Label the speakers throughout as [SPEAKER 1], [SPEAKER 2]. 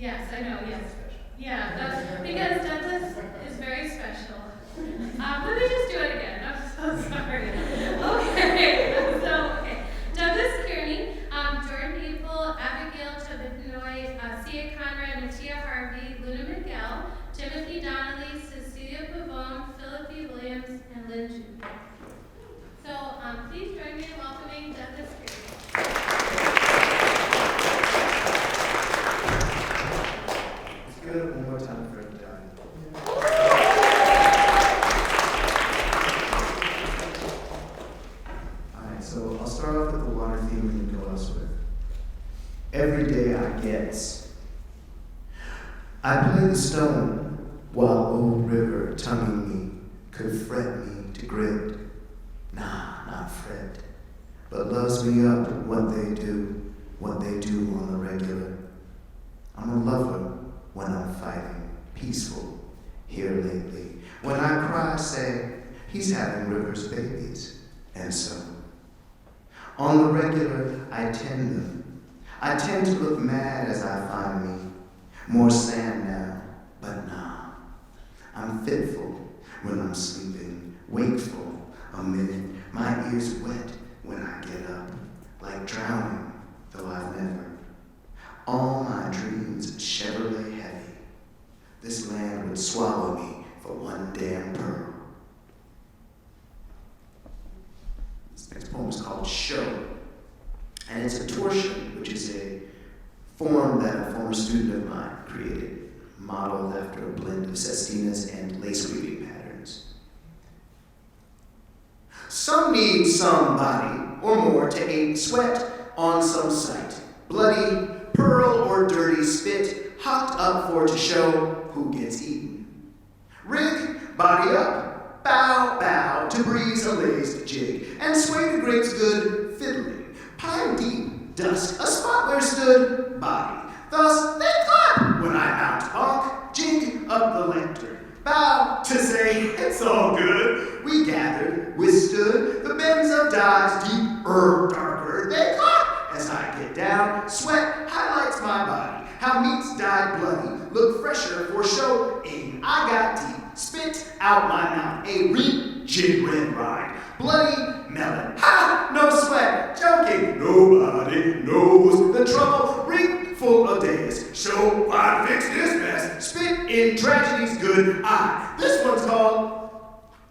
[SPEAKER 1] Yes, I know, yes. Yeah, that's because Douglas is very special. Let me just do it again. I'm so sorry. Okay. Douglas Kearney, Jordan Abel, Abigail, Chabitnoy, CAConrad, Matthea, Harvey, Lynn, Miguel, Timothy, Donnelly, Cecilia, Pavón, Phillip, Williams, and Lynn. So please join me in welcoming Douglas Kearney.
[SPEAKER 2] Good. One more time for everybody. Alright, so I'll start off with the water theme and then go elsewhere. Every day I guess. I play the stone while old river tonguing me could fret me to grit. Nah, not fret, but loves me up what they do on the regular. I'm a lover when I'm fighting, peaceful, here lately. When I cry, say, he's having River's babies, and so. On the regular, I tend them. I tend to look mad as I find me. More sand now, but nah. I'm fitful when I'm sleeping, wakeful a minute. My ears wet when I get up, like drowning, though I've never. All my dreams Chevrolet heavy. This land would swallow me for one damn pearl. This next poem is called Show. And it's a torsion, which is a form that a former student of mine created, modeled after a blend of sestinas and lace weaving patterns. Some need somebody or more to aid sweat on some site. Bloody, pearl or dirty spit, hocked up for to show who gets eaten. Rig, body up, bow, bow, to breeze a laced jig, and sway to grapes good fiddling. Pine deep, dusk, a spot where stood body. Thus they clap when I mount honk, jig up the lectern. Bow to say, it's all good. We gathered, withstood the bends of dives deeper, darker. They clap as I get down. Sweat highlights my body. How meats dyed bloody look fresher for showing. I got deep, spit out my mouth. A rigid red ride. Bloody melon. Ha! No sweat. Joking. Nobody knows the trouble. Ring full of days. Show I fix this mess. Spit in tragedy's good eye. This one's called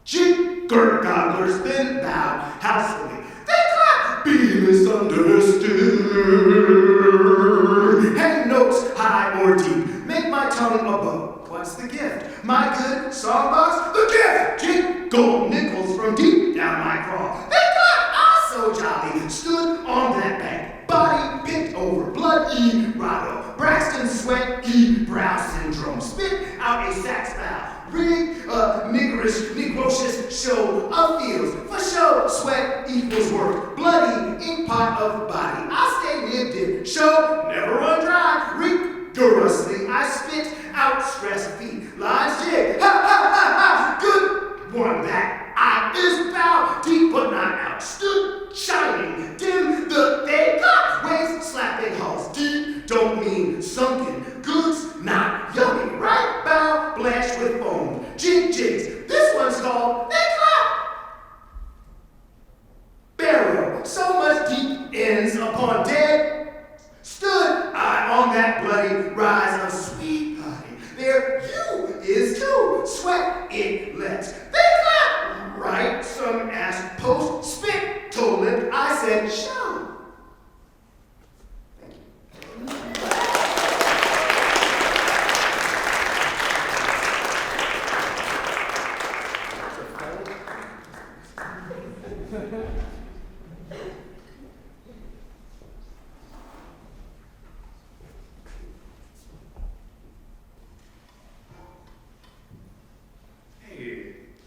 [SPEAKER 2] Jigger Gobblers. Then bow housefully. They clap. Be misunderstood. Hang notes high or deep. Make my tongue a bow. What's the gift? My good songbox? The gift! Jiggle nickels from deep down my craw. They clap. Ah, so jolly. Stood on that bank. Body picked over. Bloody Rado. Braxton sweat. Brow syndrome. Spit out a sax bow. Rig, niggerish, negrocious show of fields. For show, sweat equals work. Bloody ink pot of body. I stay nibbed in. Show, never run dry. Rigorously, I spit out stress feet. Lines jig. Ha, ha, ha, ha. Good one that I is bow. Deep but not out. Stood shining. Dim the they got. Waves slapping halls. Deep don't mean sunken. Goods not yummy. Right bow blanched with foam. Jig jigs. This one's called they clap. Barrow. So much deep ends upon dead. Stood I on that bloody rise of sweet body. There you is too. Sweat it lets. They clap. Right some ass post spit told it. I said show.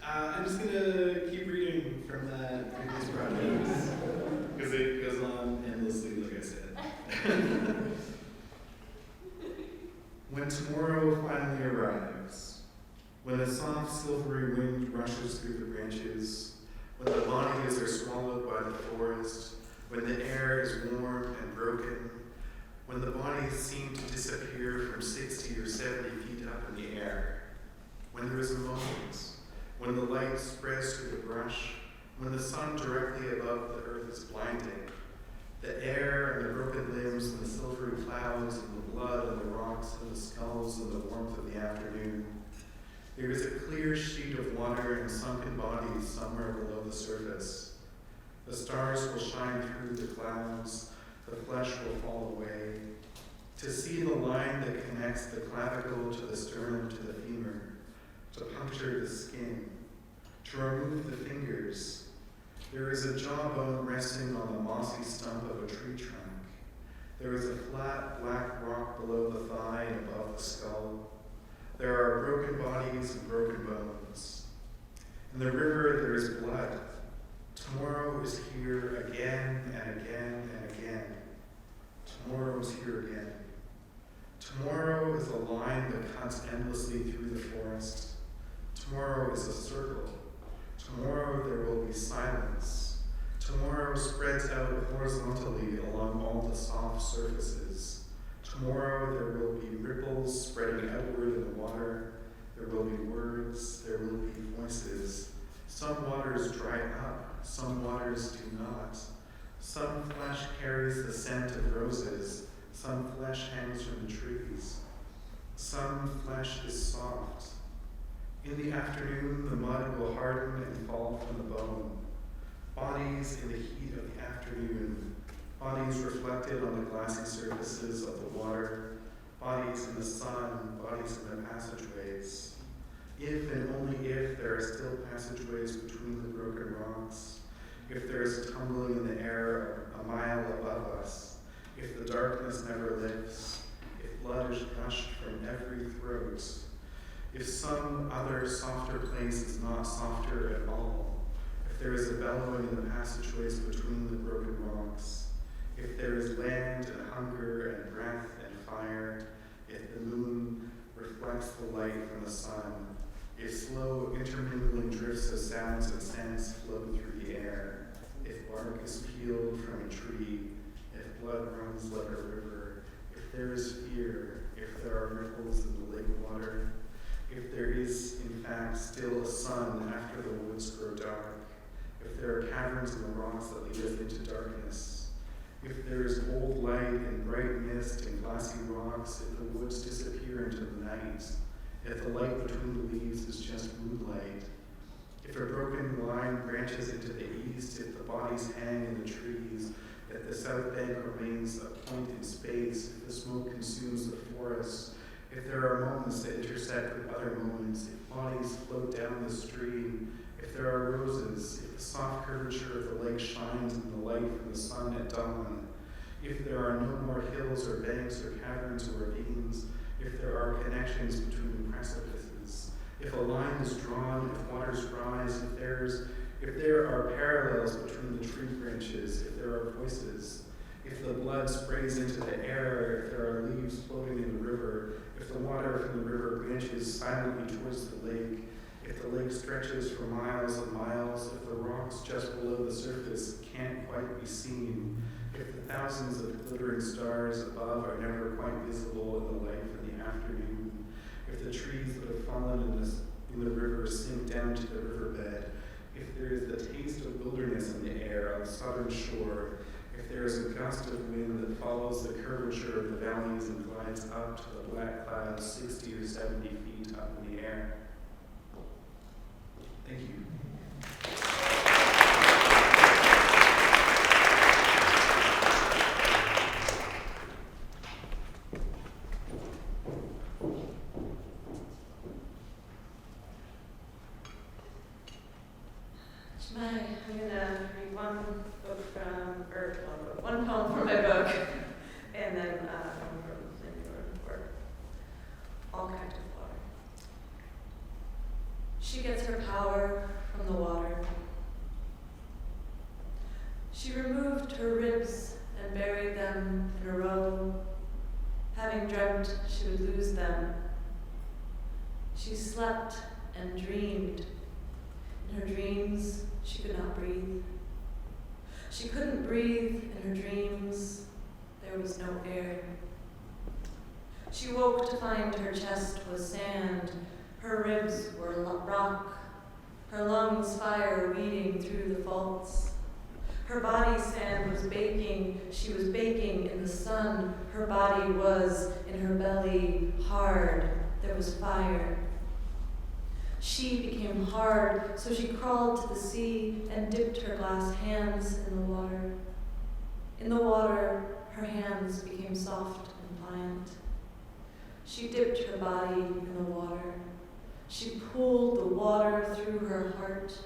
[SPEAKER 3] I'm just gonna keep reading from that previous project because it goes on endlessly, like I said. When tomorrow finally arrives, when the soft silvery wind rushes through the branches, when the bodies are swallowed by the forest, when the air is warm and broken, when the bodies seem to disappear from 60 or 70 feet up in the air, when there is a moment, when the light spreads through the brush, when the sun directly above the earth is blinding, the air and the broken limbs and the silvery clouds and the blood and the rocks and the skulls and the warmth of the afternoon, there is a clear sheet of water and sunken bodies somewhere below the surface. The stars will shine through the clouds, the flesh will fall away. To see the line that connects the clavicle to the sternum to the femur, to puncture the skin, to remove the fingers. There is a jawbone resting on the mossy stump of a tree trunk. There is a flat black rock below the thigh and above the skull. There are broken bodies and broken bones. In the river there is blood. Tomorrow is here again and again and again. Tomorrow is here again. Tomorrow is a line that cuts endlessly through the forest. Tomorrow is a circle. Tomorrow there will be silence. Tomorrow spreads out horizontally along all the soft surfaces. Tomorrow there will be ripples spreading outward in the water. There will be words. There will be voices. Some waters dry up. Some waters do not. Some flesh carries the scent of roses. Some flesh hangs from the trees. Some flesh is soft. In the afternoon, the mud will harden and fall from the bone. Bodies in the heat of the afternoon. Bodies reflected on the glassy surfaces of the water. Bodies in the sun. Bodies in the passageways. If and only if there are still passageways between the broken rocks. If there is tumbling in the air a mile above us. If the darkness never lifts. If blood is gushed from every throat. If some other softer place is not softer at all, if there is a bellowing in the passageways between the broken rocks, if there is land and hunger and breath and fire, if the moon reflects the light from the sun, if slow intermingling drifts of sounds and scents float through the air, if bark is peeled from a tree, if blood runs like a river, if there is fear, if there are ripples in the lake water, if there is, in fact, still a sun after the woods grow dark, if there are caverns in the rocks that lead us into darkness, if there is old light and bright mist and glassy rocks, if the woods disappear into the night, if the light between the leaves is just moonlight, if a broken line branches into the east, if the bodies hang in the trees, if the south bank remains a point in space, if the smoke consumes the forest, if there are moments that intersect with other moments, if bodies float down the stream, if there are roses, if the soft curvature of the lake shines in the light from the sun at dawn, if there are no more hills or banks or caverns or ravines, if there are connections between precipices, if a line is drawn, if waters rise, if there are parallels between the tree branches, if there are voices, if the blood sprays into the air, if there are leaves floating in the river, if the water from the river branches silently towards the lake, if the lake stretches for miles and miles, if the rocks just below the surface can't quite be seen, if the thousands of glittering stars above are never quite visible in the light of the afternoon, if the trees that have fallen in the river sink down to the riverbed, if there is the taste of wilderness in the air on the southern shore, if there is a gust of wind that follows the curvature of the valleys and glides up to the black clouds 60 or 70 feet up in the air. Thank you.
[SPEAKER 4] I'm gonna read one poem from my book, and then one from Lynn work. All kinds of water. She gets her power from the water. She removed her ribs and buried them in a row, having dreamt she would lose them. She slept and dreamed. In her dreams, she could not breathe. She couldn't breathe in her dreams. They there was no air. She woke to find her chest was sand, her ribs were rock, her lungs fire weeding through the faults. Her body sand was baking, she was baking in the sun, her body was in her belly hard, there was fire. She became hard, so she crawled to the sea and dipped her glass hands in the water. In the water, her hands became soft and pliant. She dipped her body in the water. She pulled the water through her heart,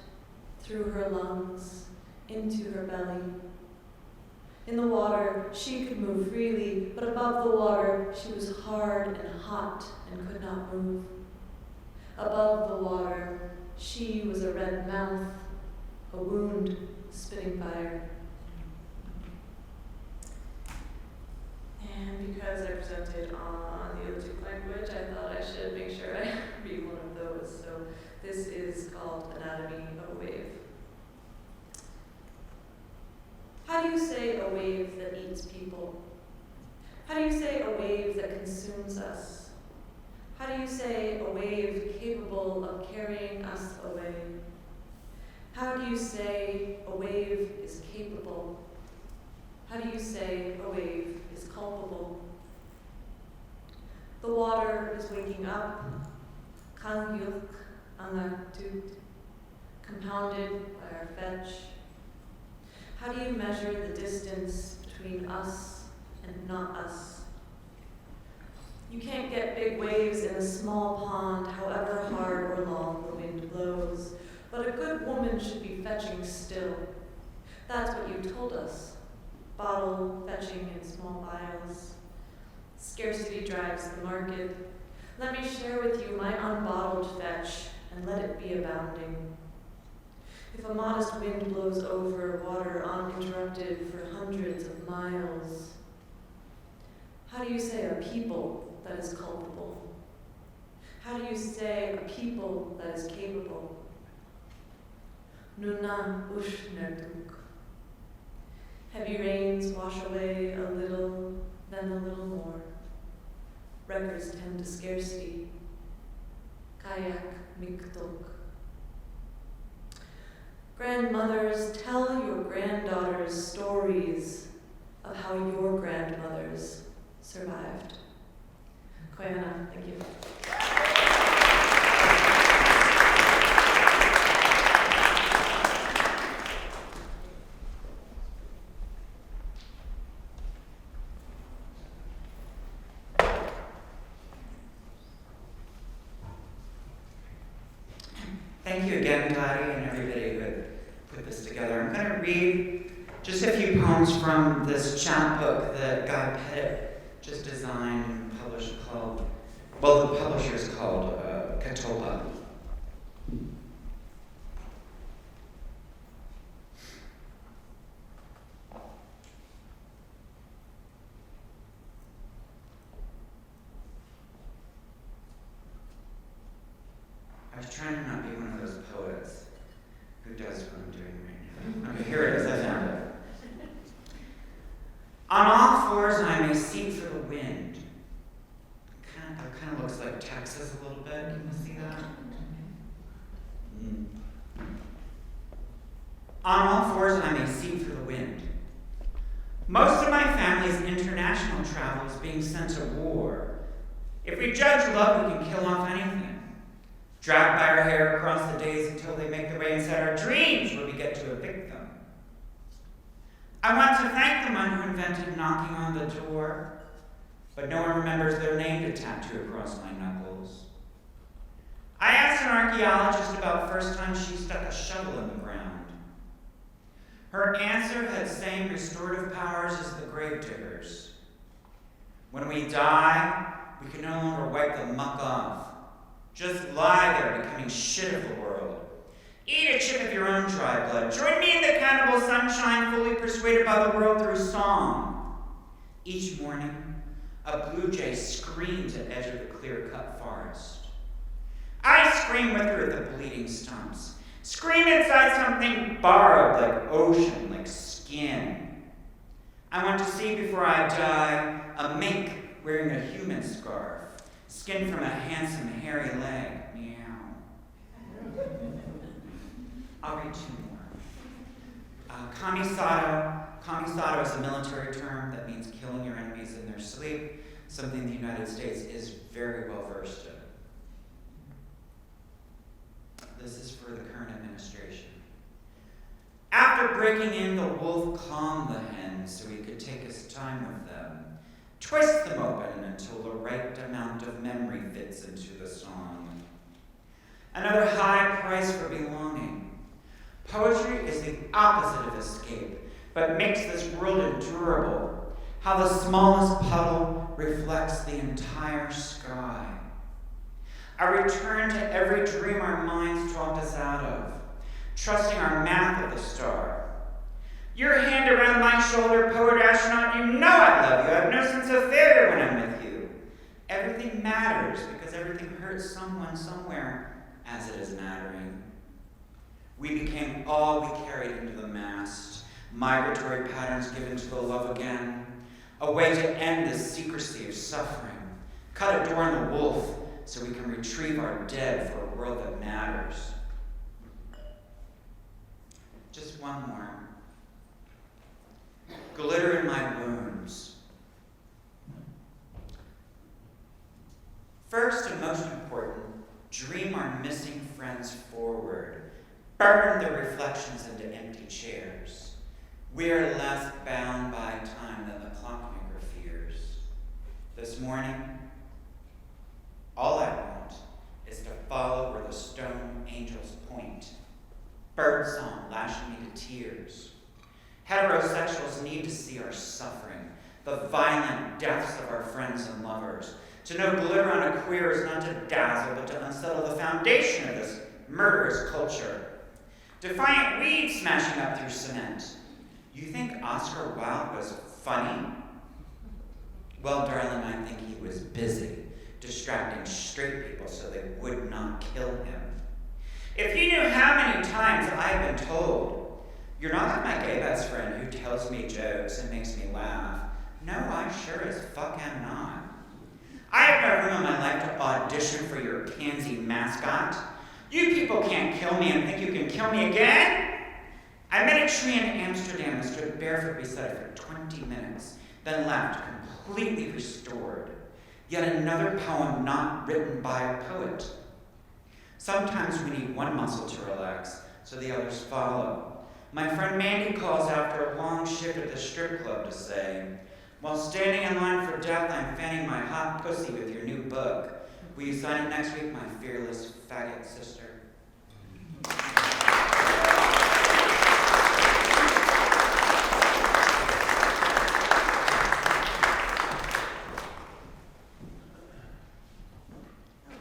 [SPEAKER 4] through her lungs, into her belly. In the water, she could move freely, but above the water, she was hard and hot and could not move. Above the water, she was a red mouth, a wound spitting fire. And because I presented on the Celtic language, I thought I should make sure I read one of those. So this is called Anatomy of a Wave. How do you say a wave that eats people? How do you say a wave that consumes us? How do you say a wave capable of carrying us away? How do you say a wave is capable? How do you say a wave is culpable? The water is waking up, kangyuk angaktut, compounded by our fetch. How do you measure the distance between us and not us? You can't get big waves in a small pond, however hard or long the wind blows. But a good woman should be fetching still. That's what you told us. Bottle fetching in small vials. Scarcity drives the market. Let me share with you my unbottled fetch, and let it be abounding. If a modest wind blows over water uninterrupted for hundreds of miles, how do you say a people that is culpable? How do you say a people that is capable? Nuna ushnerduk. Heavy rains wash away a little, then a little more. Records tend to scarcity. Kayak miktok. Grandmothers, tell your granddaughters stories of how your grandmothers survived. Koyana, thank you.
[SPEAKER 5] Thank you again, Dottie, and everybody who had put this together. I'm going to read just a few poems from this chapbook that Guy Pettit just designed and published called, well, the publisher's called Katoba. I was trying to not be one of those poets who does what I'm doing right now. Okay, here it is, I found it. On all fours I may seek for the wind. That kind of looks like Texas a little bit. Can you see that? On all fours I may seek for the wind. Most of my family's international travel is being sent to war. If we judge love, we can kill off anything. Drag by our hair across the days until they make their way inside our dreams where we get to evict them. I want to thank the one who invented knocking on the door, but no one remembers their name to tattoo across my knuckles. I asked an archaeologist about the first time she stuck a shovel in the ground. Her answer had the same restorative powers as the gravediggers. When we die, we can no longer wipe the muck off. Just lie there, becoming shit of the world. Eat a chip of your own dry blood. Join me in the cannibal sunshine, fully persuaded by the world through song. Each morning, a blue jay screams at the edge of the clear-cut forest. I scream with her at the bleeding stumps. Scream inside something borrowed, like ocean, like skin. I want to see before I die a mink wearing a human scarf, skinned from a handsome hairy leg. Meow. I'll read two more. Kamisado is a military term that means killing your enemies in their sleep, something the United States is very well versed in. This is for the current administration. After breaking in, the wolf calmed the hens so he could take his time with them. Twist them open until the right amount of memory fits into the song. Another high price for belonging. Poetry is the opposite of escape, but makes this world endurable. How the smallest puddle reflects the entire sky. A return to every dream our minds dropped us out of, trusting our map of the star. Your hand around my shoulder, poet astronaut, you know I love you. I have no sense of failure when I'm with you. Everything matters because everything hurts someone somewhere as it is mattering. We became all we carried into the mast, migratory patterns given to the love again, a way to end the secrecy of suffering, cut a door in the wolf so we can retrieve our dead for a world that matters. Just one more. Glitter in my wounds. First and most important, dream our missing friends forward. Burn their reflections into empty chairs. We are less bound by time than the clockmaker fears. This morning, all I want is to follow where the stone angels point. Birdsong lashing me to tears. Heterosexuals need to see our suffering, the violent deaths of our friends and lovers. To know glitter on a queer is not to dazzle, but to unsettle the foundation of this murderous culture. Defiant weeds smashing up through cement. You think Oscar Wilde was funny? Well, darling, I think he was busy distracting straight people so they would not kill him. If you knew how many times I have been told, you're not like my gay best friend who tells me jokes and makes me laugh. No, I sure as fuck am not. I have no room in my life to audition for your pansy mascot. You people can't kill me and think you can kill me again? I met a tree in Amsterdam and stood barefoot beside it for 20 minutes, then left completely restored. Yet another poem not written by a poet. Sometimes we need one muscle to relax, so the others follow. My friend Mandy calls after a long shift at the strip club to say, while standing in line for death, I'm fanning my hot pussy with your new book. Will you sign it next week, my fearless faggot sister?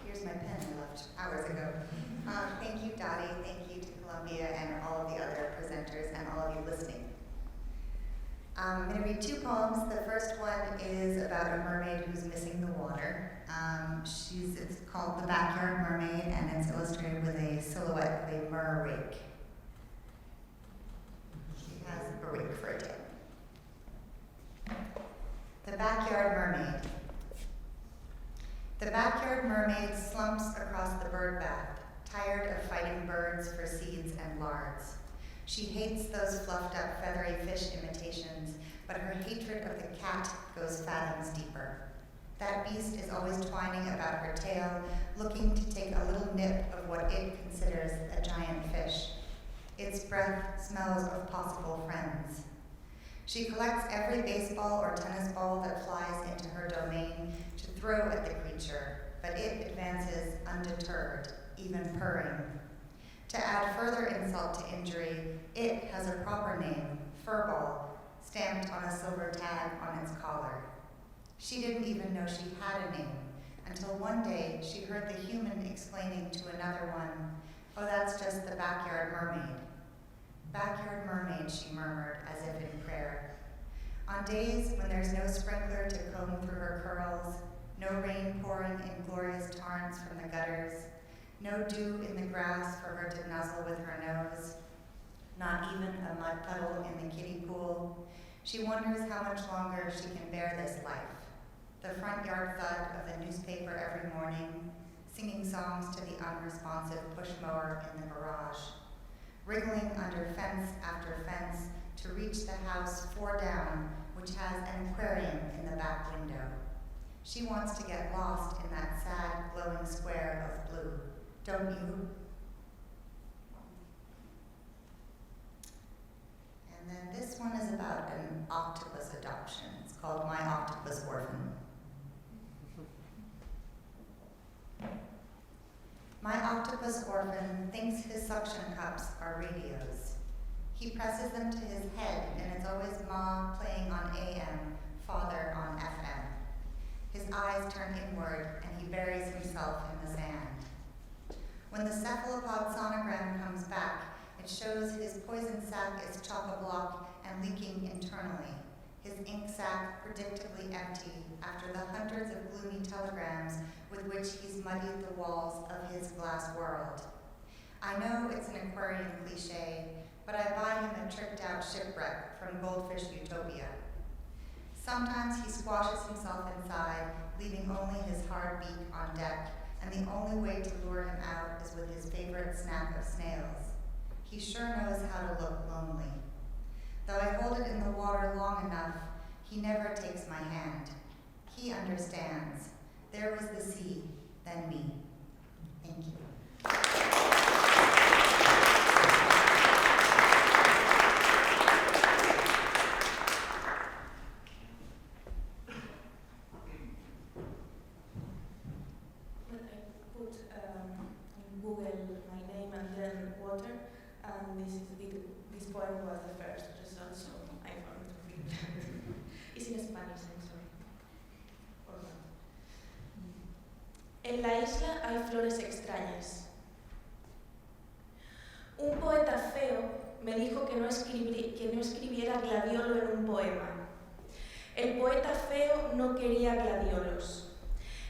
[SPEAKER 6] Here's my pen I left hours ago. Thank you, Dottie. Thank you to Columbia and all of the other presenters and all of you listening. I'm going to read two poems. The first one is about a mermaid who's missing the water. It's called The Backyard Mermaid, and it's illustrated with a silhouette of a mer rake. She has a rake for a tail. The Backyard Mermaid. The backyard mermaid slumps across the bird bath, tired of fighting birds for seeds and lards. She hates those fluffed up feathery fish imitations, but her hatred of the cat goes fathoms deeper. That beast is always twining about her tail, looking to take a little nip of what it considers a giant fish. Its breath smells of possible friends. She collects every baseball or tennis ball that flies into her domain to throw at the creature, but it advances undeterred, even purring. To add further insult to injury, it has a proper name, furball, stamped on a silver tag on its collar. She didn't even know she had a name, until one day she heard the human explaining to another one, "Oh, that's just the backyard mermaid." "Backyard mermaid," she murmured, as if in prayer. On days when there's no sprinkler to comb through her curls, no rain pouring in glorious torrents from the gutters, no dew in the grass for her to nuzzle with her nose, not even a mud puddle in the kiddie pool, She wonders how much longer she can bear this life. The front yard thud of the newspaper every morning, singing songs to the unresponsive push mower in the garage, wriggling under fence after fence to reach the house 4 down, which has an aquarium in the back window. She wants to get lost in that sad, glowing square of blue. Don't you? And then this one is about an octopus adoption. It's called My Octopus Orphan. My octopus orphan thinks his suction cups are radios. He presses them to his head, and it's always Ma playing on AM, Father on FM. His eyes turn inward, and he buries himself in the sand. When the cephalopod sonogram comes back, it shows his poison sac is chock-a-block and leaking internally, his ink sac predictably empty after the hundreds of gloomy telegrams with which he's muddied the walls of his glass world. I know it's an aquarium cliche, but I buy him a tricked-out shipwreck from Goldfish Utopia. Sometimes he squashes himself inside, leaving only his hard beak on deck, and the only way to lure him out is with his favorite snack of snails. He sure knows how to look lonely. Though I hold it in the water long enough, he never takes my hand. He understands. There was the sea, then me. Thank you.
[SPEAKER 7] Google my name and then water, and this poem was the first result, so I found it. It's in Spanish, I'm sorry. Or not. En la isla hay flores extrañas. Un poeta feo me dijo que no escribiera gladiolo en un poema. El poeta feo no quería gladiolos.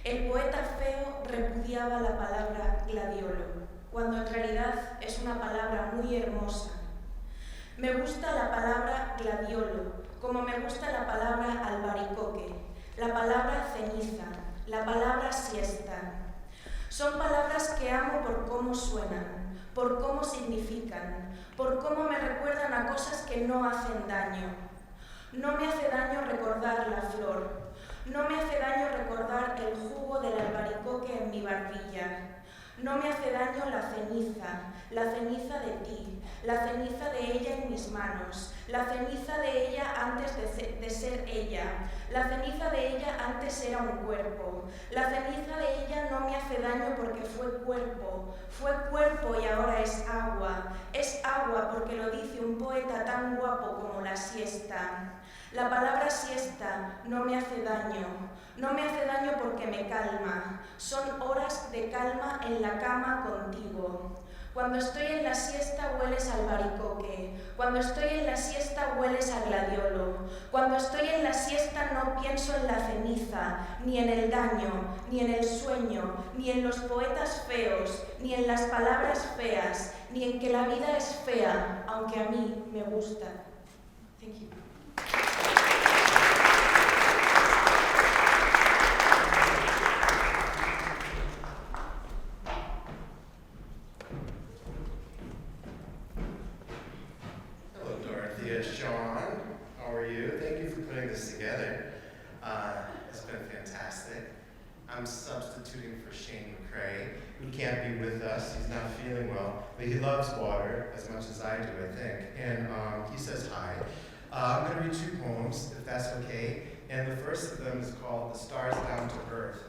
[SPEAKER 7] El poeta feo repudiaba la palabra gladiolo, cuando en realidad es una palabra muy hermosa. Me gusta la palabra gladiolo, como me gusta la palabra albaricoque, la palabra ceniza, la palabra siesta. Son palabras que amo por cómo suenan, por cómo significan, por cómo me recuerdan a cosas que no hacen daño. No me hace daño recordar la flor. No me hace daño recordar el jugo del albaricoque en mi barbilla. No me hace daño la ceniza de ti, la ceniza de ella en mis manos, la ceniza de ella antes de ser ella, la ceniza de ella antes era un cuerpo, la ceniza de ella no me hace daño porque fue cuerpo y ahora es agua porque lo dice un poeta tan guapo como la siesta. La palabra siesta no me hace daño porque me calma. Son horas de calma en la cama contigo. Cuando estoy en la siesta hueles al albaricoque. Cuando estoy en la siesta hueles a gladiolo. Cuando estoy en la siesta no pienso en la ceniza, ni en el daño, ni en el sueño, ni en los poetas feos, ni en las palabras feas, ni en que la vida es fea, aunque a mí me gusta. Thank you.
[SPEAKER 8] Sean, how are you? Thank you for putting this together. It's been fantastic. I'm substituting for Shane McCrae, who can't be with us. He's not feeling well, but he loves water as much as I do, I think. And he says hi. I'm going to read 2 poems, if that's okay. And the first of them is called The Stars Down to Earth.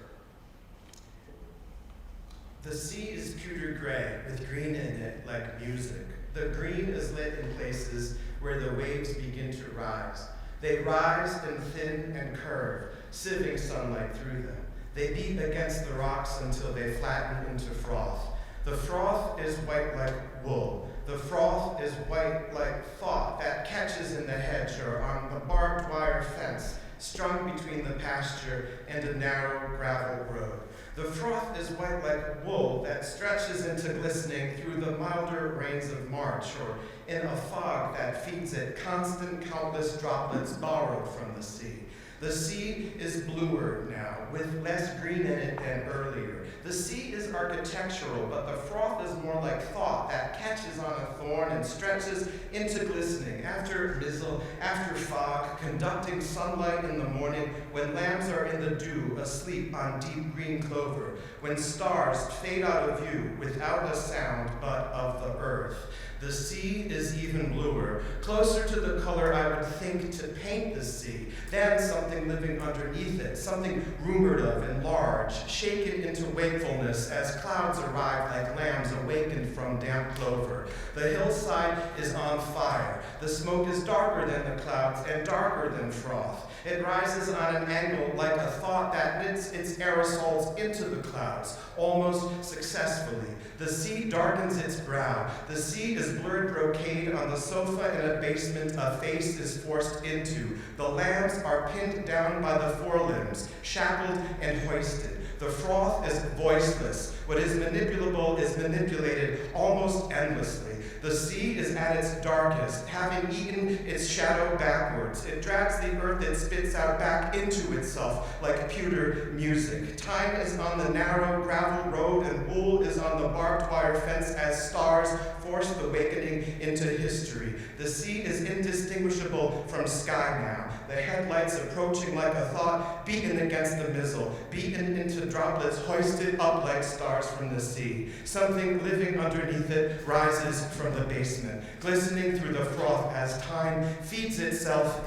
[SPEAKER 8] The sea is pewter gray with green in it like music. The green is lit in places where the waves begin to rise. They rise and thin and curve, sieving sunlight through them. They beat against the rocks until they flatten into froth. The froth is white like wool. The froth is white like thought that catches in the hedge or on the barbed wire fence strung between the pasture and a narrow gravel road. The froth is white like wool that stretches into glistening through the milder rains of March, or in a fog that feeds it constant, countless droplets borrowed from the sea. The sea is bluer now, with less green in it than earlier. The sea is architectural, but the froth is more like thought that catches on a thorn and stretches into glistening. After mizzle, after fog, conducting sunlight in the morning, when lambs are in the dew, asleep on deep green clover, when stars fade out of view without a sound but of the earth. The sea is even bluer, closer to the color I would think to paint the sea, than something living underneath it, something rumored of and large, shaken into wakefulness as clouds arrive like lambs awakened from damp clover. The hillside is on fire. The smoke is darker than the clouds and darker than froth. It rises on an angle like a thought that knits its aerosols into the clouds, almost successfully. The sea darkens its brow. The sea is blurred brocade on the sofa in a basement a face is forced into. The lambs are pinned down by the forelimbs, shackled and hoisted. The froth is voiceless. What is manipulable is manipulated almost endlessly. The sea is at its darkest, having eaten its shadow backwards. It drags the earth it spits out back into itself like pewter music. Time is on the narrow gravel road and wool is on the barbed wire fence as stars force the awakening into history. The sea is indistinguishable from sky now. The headlights approaching like a thought, beaten against the mizzle, beaten into droplets hoisted up like stars from the sea. Something living underneath it rises from the basement, glistening through the froth as time feeds itself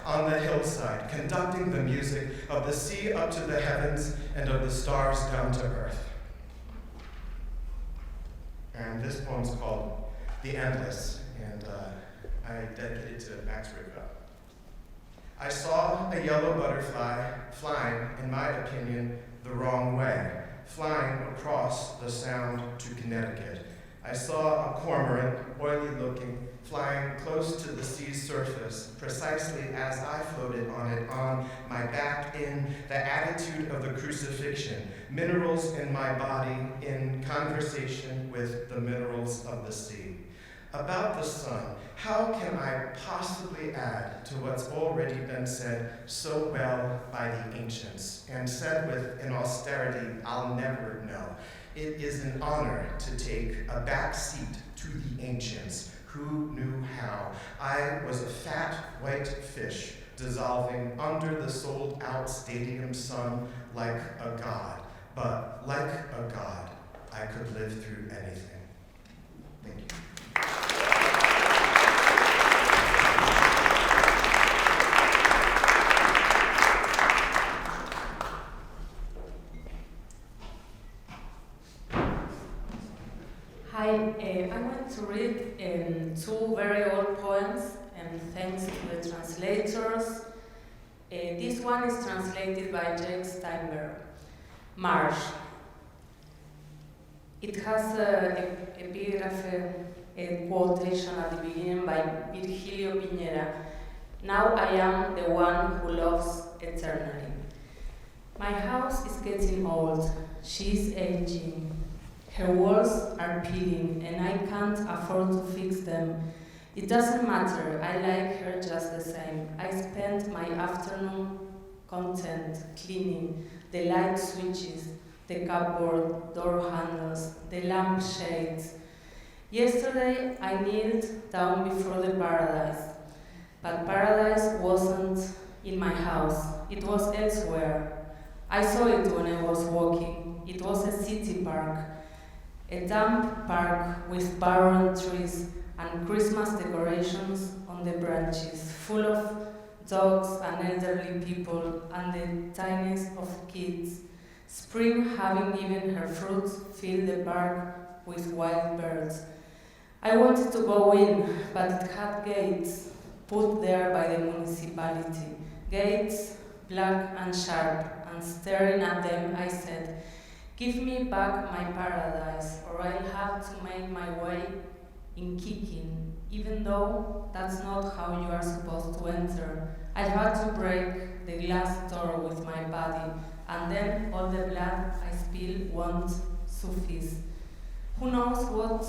[SPEAKER 8] on the hillside, conducting the music of the sea up to the heavens and of the stars down to earth. And this poem's called The Endless, and I dedicate it to Max Rico. I saw a yellow butterfly flying, in my opinion, the wrong way, flying across the Sound to Connecticut. I saw a cormorant, oily looking, flying close to the sea's surface, precisely as I floated on it, on my back in the attitude of the crucifixion, minerals in my body in conversation with the minerals of the sea. About the sun, how can I possibly add to what's already been said so well by the ancients, and said with an austerity I'll never know? It is an honor to take a back seat to the ancients. Who knew how? I was a fat white fish dissolving under the sold-out stadium sun like a god. But like a god, I could live through anything. Thank you.
[SPEAKER 9] Hi, I'm going to read two very old poems, and thanks to the translators. This one is translated by Jake Steinberg. Marsh. It has an epigraph, a quotation at the beginning by Virgilio Piñera. Now I am the one who loves eternally. My house is getting old. She's aging. Her walls are peeling, and I can't afford to fix them. It doesn't matter, I like her just the same. I spent my afternoon content cleaning the light switches, the cupboard, door handles, the lamp shades. Yesterday, I kneeled down before the paradise, but paradise wasn't in my house, it was elsewhere. I saw it when I was walking. It was a city park. A damp park with barren trees and Christmas decorations on the branches, full of dogs and elderly people and the tiniest of kids. Spring, having given her fruits, filled the park with wild birds. I wanted to go in, but it had gates, put there by the municipality. Gates, black and sharp, and staring at them, I said, "Give me back my paradise, or I'll have to make my way in kicking, even though that's not how you are supposed to enter. I had to break the glass door with my body. and then all the blood I spill won't suffice. Who knows what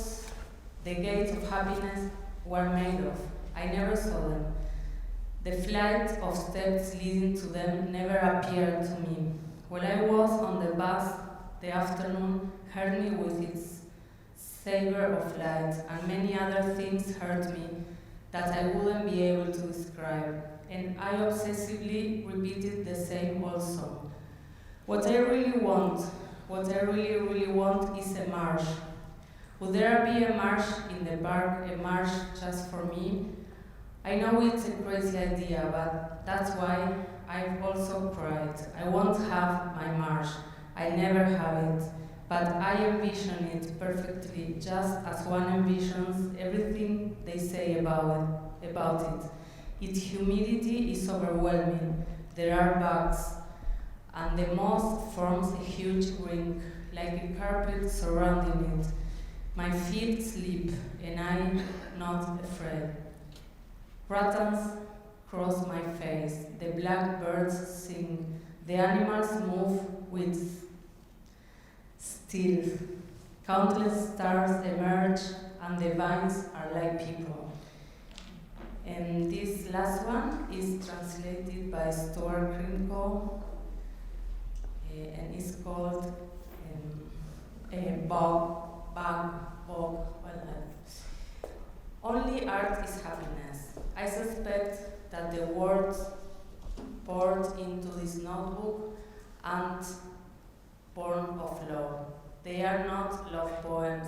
[SPEAKER 9] the gates of happiness were made of? I never saw them. The flight of steps leading to them never appeared to me. When I was on the bus, the afternoon hurt me with its savor of light, and many other things hurt me that I wouldn't be able to describe. And I obsessively repeated the same old song. What I really want is a marsh. Would there be a marsh in the park, a marsh just for me? I know it's a crazy idea, but that's why I've also cried. I won't have my marsh. I never have it. But I envision it perfectly, just as one envisions everything they say about it. Its humidity is overwhelming. There are bugs, and the moss forms a huge ring, like a carpet surrounding it. My feet slip, and I'm not afraid. Rattans cross my face, the blackbirds sing, the animals move with still. Countless stars emerge, and the vines are like people. And this last one is translated by Stuart Krinko, and it's called Bog. Only art is happiness. I suspect that the words poured into this notebook aren't born of love. They are not love poems.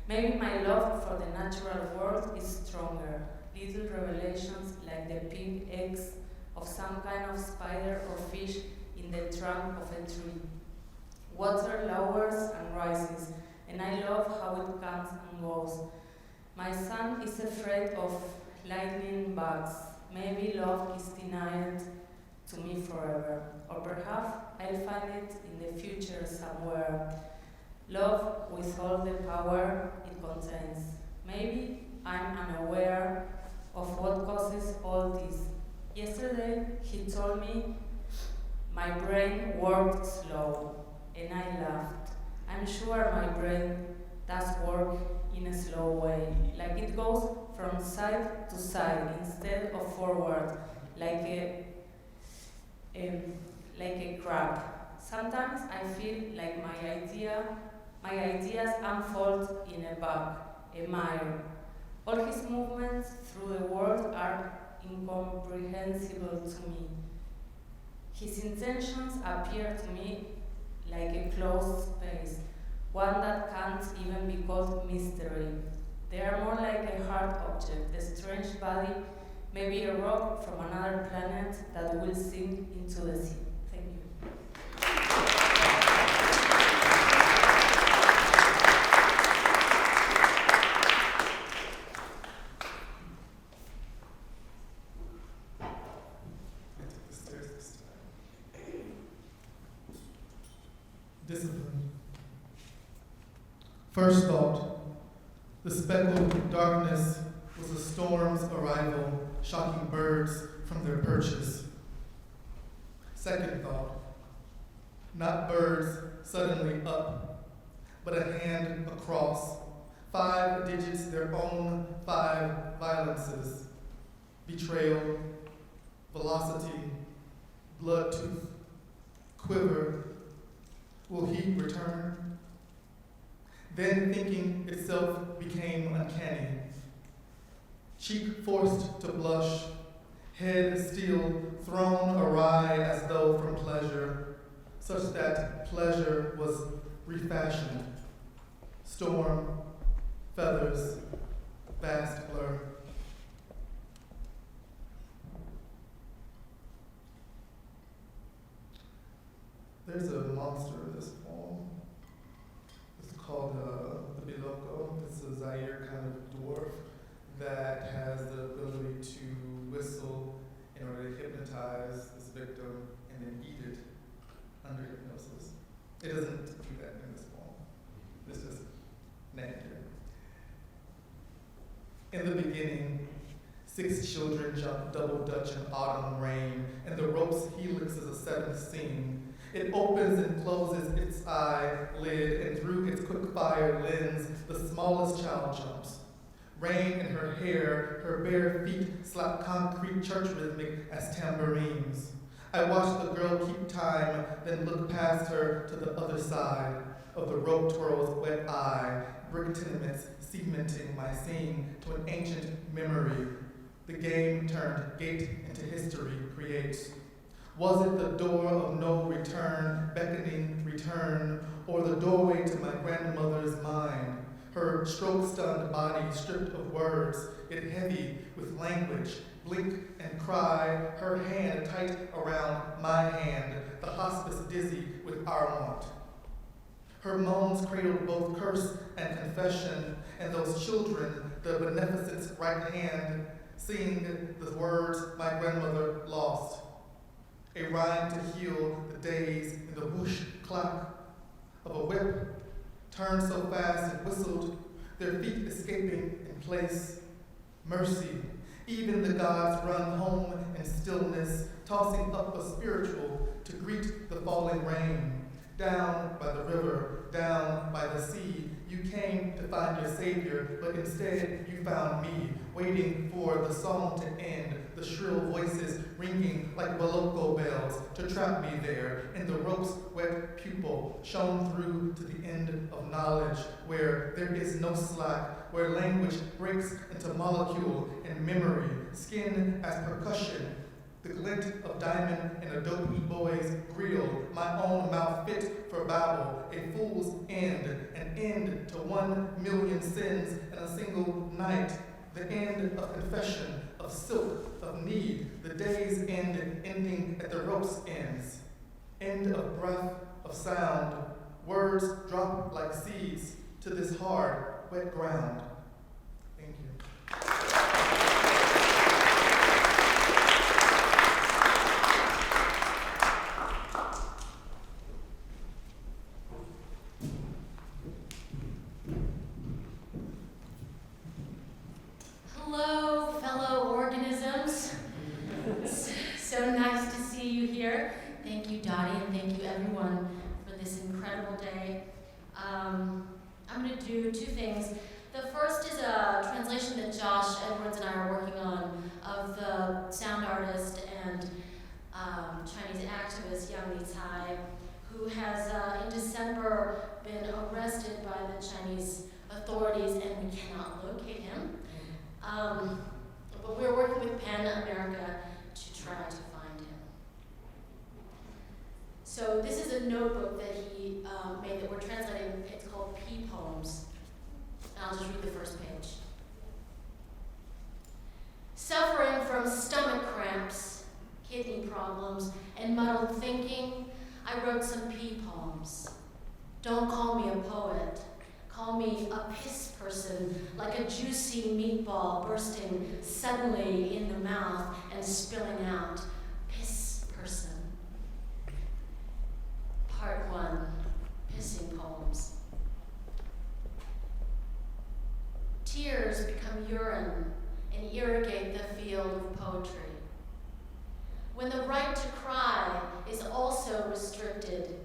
[SPEAKER 9] Maybe my love for the natural world is stronger. Little revelations like the pink eggs of some kind of spider or fish in the trunk of a tree. Water lowers and rises, and I love how it comes and goes. My son is afraid of lightning bugs. Maybe love is denied to me forever, or perhaps I'll find it in the future somewhere. Love with all the power it contains. Maybe I'm unaware of what causes all this. Yesterday, he told me my brain worked slow, and I laughed. I'm sure my brain does work in a slow way, like it goes from side to side instead of forward, like a crab. Sometimes I feel like my ideas unfold in a bag, a mire. All his movements through the world are incomprehensible to me. His intentions appear to me like a closed space, one that can't even be called mystery. They are more like a hard object, a strange body, maybe a rock from another planet that will sink into the sea. Thank you.
[SPEAKER 10] Discipline. First thought, the speckled darkness was a storm's arrival, shocking birds from their perches. Second thought, not birds suddenly up, but a hand across, 5 digits, their own 5 violences: betrayal, velocity, blood tooth, quiver. Will he return? Then thinking itself became uncanny. Cheek forced to blush, head still thrown awry as though from pleasure, such that pleasure was refashioned. Storm, feathers, vast blur. There's a monster in this poem. It's called the Biloko. It's a Zaire kind of dwarf that has the ability to whistle in order to hypnotize this victim and then eat it under hypnosis. It doesn't do that in this poem. It's just negative. In the beginning, 6 children jump double dutch in autumn rain, and the rope's helix is a 7th scene. It opens and closes its eyelid, and through its quick-fire lens, the smallest child jumps. Rain in her hair, her bare feet slap concrete church rhythmic as tambourines. I watch the girl keep time, then look past her to the other side of the rope twirl's wet eye, brick tenements cementing my scene to an ancient memory. The game turned gate into history creates. Was it the door of no return, beckoning return, or the doorway to my grandmother's mind? Her stroke-stunned body stripped of words, it heavy with language, blink and cry, her hand tight around my hand, the hospice dizzy with our want. Her moans cradled both curse and confession, and those children, the beneficent's right hand, sing the words my grandmother lost. A rhyme to heal the days in the whoosh clack of a whip, turned so fast it whistled, their feet escaping in place. Mercy, even the gods run home in stillness, tossing up a spiritual to greet the falling rain. Down by the river, down by the sea, you came to find your savior, but instead you found me, waiting for the song to end, the shrill voices ringing like Boloko bells to trap me there in the rope's wet pupil, shone through to the end of knowledge, where there is no slack, where language breaks into molecule and memory, skin as percussion, the glint of diamond in a dopey boy's grill, my own mouth fit for babble, a fool's end, an end to 1,000,000 sins in a single night, the end of confession, of silk, of need, the day's end ending at the rope's ends, end of breath, of sound, words drop like seeds to this hard, wet ground. Thank you.
[SPEAKER 11] Hello, fellow organisms. So nice to see you here. Thank you, Dottie, and thank you, everyone, for this incredible day. I'm going to do two things. The first is a translation that Josh Edwards and I are working on of the sound artist and Chinese activist Yang Li-Tai, who has, in December, been arrested by the Chinese authorities, and we cannot locate him. But we're working with PEN America to try to find him. So this is a notebook that he made that we're translating. It's called P Poems. And I'll just read the first page. Suffering from stomach cramps, kidney problems, and muddled thinking, I wrote some P poems. Don't call me a poet. Call me a piss person, like a juicy meatball bursting suddenly in the mouth and spilling out. Piss person. Part 1, pissing poems. Tears become urine and irrigate the field of poetry. When the right to cry is also restricted,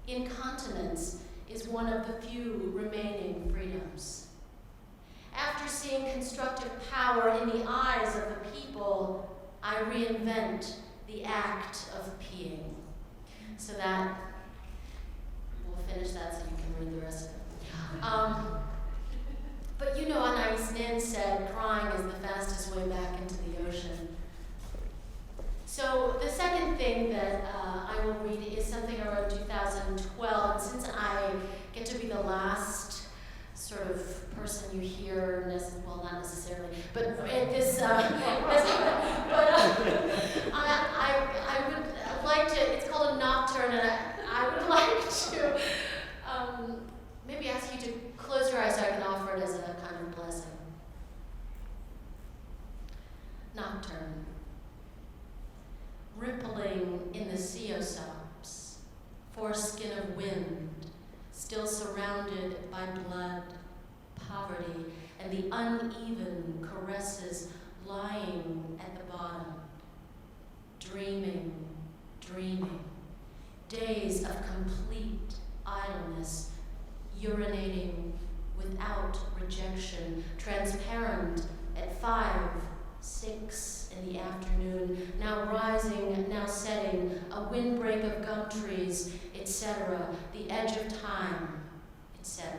[SPEAKER 11] incontinence is one of the few remaining freedoms. After seeing constructive power in the eyes of the people, I reinvent the act of peeing. So that, we'll finish that so you can read the rest of it. But you know, Anais Nin said, crying is the fastest way back into the ocean. So the second thing that I will read is something I wrote in 2012. And since I get to be the last sort of person you hear, well, not necessarily, but this, I would like to, it's called a nocturne, and I would like to maybe ask you to close your eyes so I can offer it as a kind of blessing. Nocturne. Rippling in the ceosops, foreskin of wind, still surrounded by blood, poverty, and the uneven caresses lying at the bottom. Dreaming, dreaming, days of complete idleness, urinating without rejection, transparent at 5, 6 in the afternoon, now rising, now setting, a windbreak of gum trees, etc., the edge of time, etc.